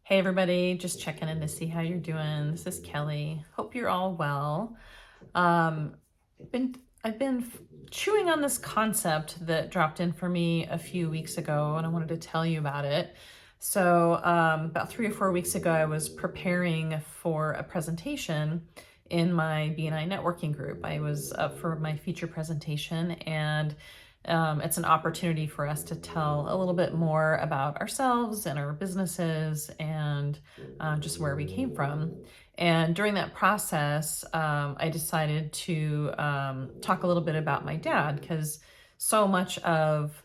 Hey everybody, just checking in to see how you're doing. This is Kelly. Hope you're all well. Um, I've been chewing on this concept that dropped in for me a few weeks ago, and I wanted to tell you about it. So, about 3 or 4 weeks ago, I was preparing for a presentation in my BNI networking group. I was up for my feature presentation, and it's an opportunity for us to tell a little bit more about ourselves and our businesses and just where we came from. And during that process, I decided to talk a little bit about my dad, because so much of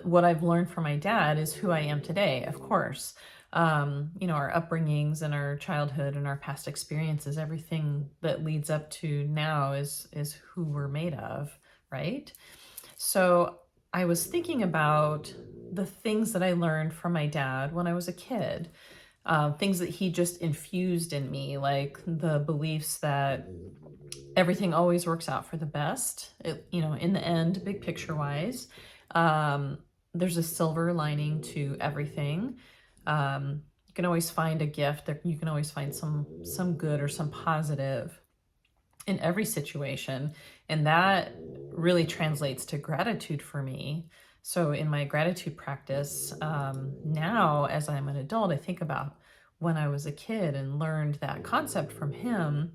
what I've learned from my dad is who I am today, of course. Our upbringings and our childhood and our past experiences, everything that leads up to now is who we're made of, right? So I was thinking about the things that I learned from my dad when I was a kid, things that he just infused in me, like the beliefs that everything always works out for the best, in the end, big picture wise. There's a silver lining to everything. You can always find a gift, you can always find some good or some positive in every situation. And that really translates to gratitude for me. So in my gratitude practice, now as I'm an adult, I think about when I was a kid and learned that concept from him,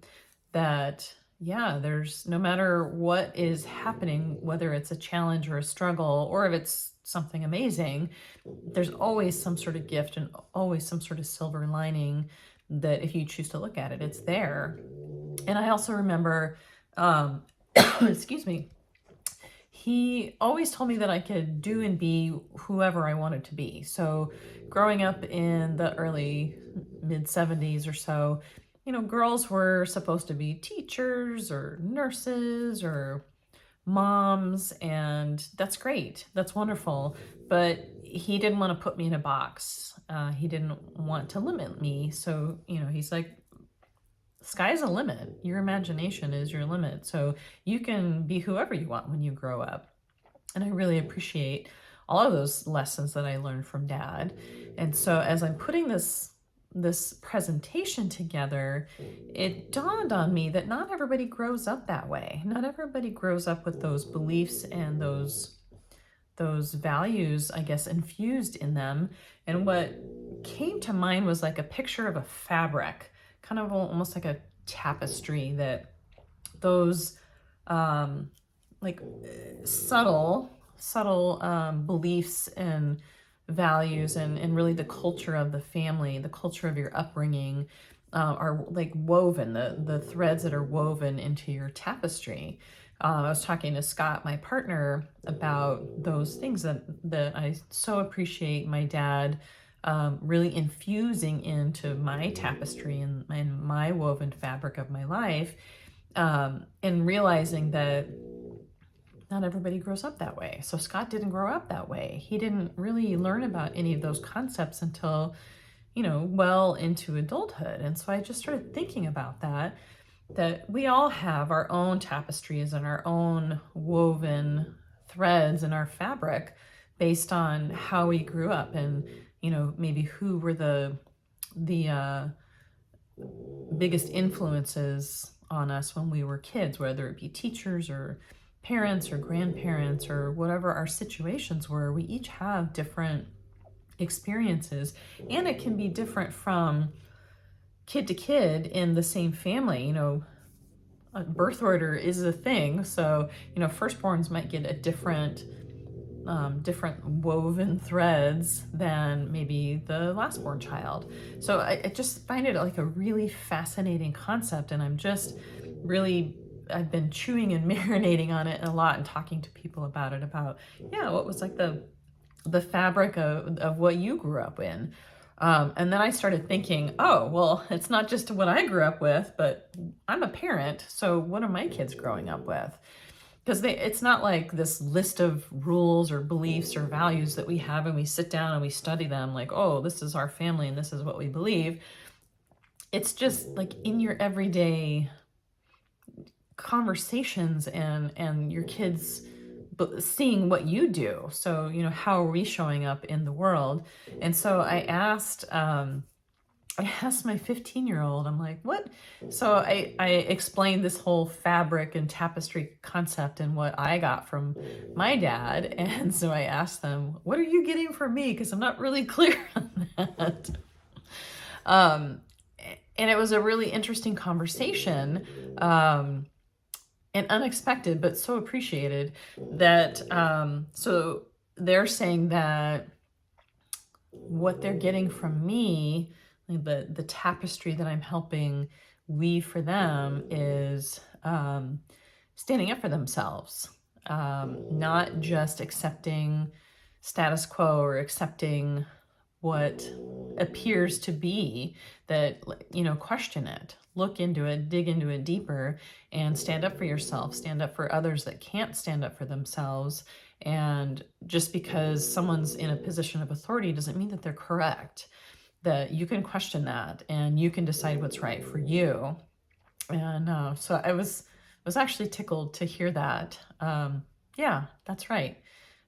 that yeah, there's, no matter what is happening, whether it's a challenge or a struggle, or if it's something amazing, there's always some sort of gift and always some sort of silver lining that if you choose to look at it, it's there. And I also remember, excuse me, he always told me that I could do and be whoever I wanted to be. So growing up in the early mid 70s or so, girls were supposed to be teachers or nurses or moms, and that's great. That's wonderful. But he didn't want to put me in a box. He didn't want to limit me. So, he's like, sky's the limit. Your imagination is your limit. So you can be whoever you want when you grow up. And I really appreciate all of those lessons that I learned from Dad. And so as I'm putting this presentation together, it dawned on me that not everybody grows up that way. Not everybody grows up with those beliefs and those values, I guess, infused in them. And what came to mind was like a picture of a fabric, kind of almost like a tapestry, that those like subtle beliefs and values and really the culture of the family, the culture of your upbringing, are like woven, the threads that are woven into your tapestry. I was talking to Scott, my partner, about those things that I so appreciate my dad really infusing into my tapestry and my woven fabric of my life, and realizing that not everybody grows up that way. So Scott didn't grow up that way. He didn't really learn about any of those concepts until, well into adulthood. And so I just started thinking about that we all have our own tapestries and our own woven threads in our fabric based on how we grew up, and maybe who were the biggest influences on us when we were kids, whether it be teachers or parents or grandparents or whatever our situations were. We each have different experiences, and it can be different from kid to kid in the same family. A birth order is a thing, so firstborns might get a different woven threads than maybe the last born child. So I just find it like a really fascinating concept, and I've been chewing and marinating on it a lot and talking to people about it, about what was like the fabric of what you grew up in. And then I started thinking, oh, well, it's not just what I grew up with, but I'm a parent, so what are my kids growing up with? Because it's not like this list of rules or beliefs or values that we have and we sit down and we study them like, oh, this is our family and this is what we believe. It's just like in your everyday conversations and your kids seeing what you do. So, how are we showing up in the world? And so I asked my 15-year-old, I'm like, what? So I explained this whole fabric and tapestry concept and what I got from my dad. And so I asked them, what are you getting from me? Because I'm not really clear on that. Um, and it was a really interesting conversation, and unexpected, but so appreciated that, so they're saying that what they're getting from me, the tapestry that I'm helping weave for them, is standing up for themselves, not just accepting status quo or accepting what appears to be, that, question it, look into it, dig into it deeper, and stand up for yourself, stand up for others that can't stand up for themselves. And just because someone's in a position of authority doesn't mean that they're correct, that you can question that and you can decide what's right for you. And so I was actually tickled to hear that. Yeah, that's right.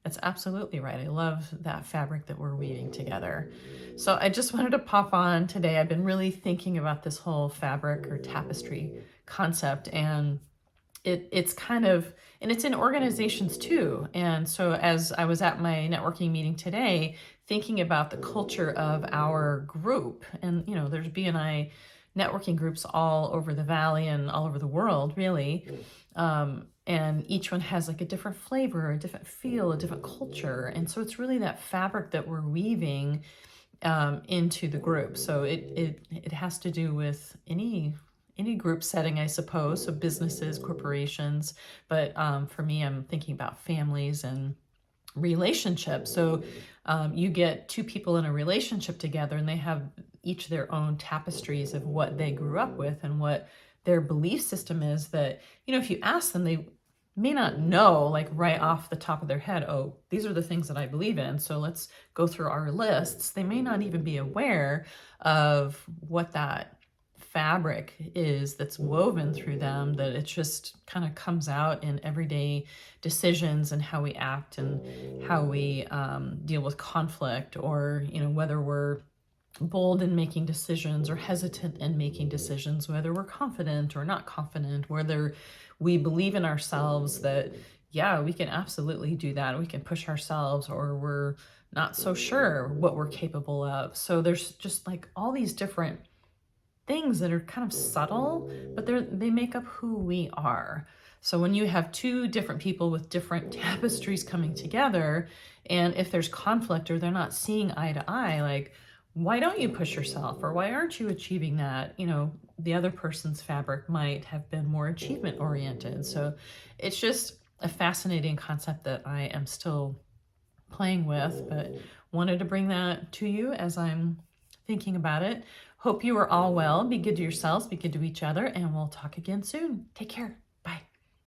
That's absolutely right. I love that fabric that we're weaving together. So I just wanted to pop on today. I've been really thinking about this whole fabric or tapestry concept, and it's kind of, and it's in organizations too. And so as I was at my networking meeting today, thinking about the culture of our group, and there's BNI networking groups all over the valley and all over the world, really. And each one has like a different flavor, a different feel, a different culture. And so it's really that fabric that we're weaving into the group. So it has to do with any group setting, I suppose. So businesses, corporations, but for me, I'm thinking about families and relationships. So you get two people in a relationship together, and they have each their own tapestries of what they grew up with and what their belief system is, that, if you ask them, they may not know, like right off the top of their head, oh, these are the things that I believe in, so let's go through our lists. They may not even be aware of what that fabric is that's woven through them, that it just kind of comes out in everyday decisions and how we act and how we deal with conflict, or whether we're bold in making decisions or hesitant in making decisions, whether we're confident or not confident, whether we believe in ourselves that, yeah, we can absolutely do that, we can push ourselves, or we're not so sure what we're capable of. So there's just like all these different things that are kind of subtle, but they make up who we are. So when you have two different people with different tapestries coming together, and if there's conflict or they're not seeing eye to eye, like, why don't you push yourself, or why aren't you achieving that? The other person's fabric might have been more achievement oriented. So it's just a fascinating concept that I am still playing with, but wanted to bring that to you as I'm thinking about it. Hope you are all well. Be good to yourselves, be good to each other, and we'll talk again soon. Take care.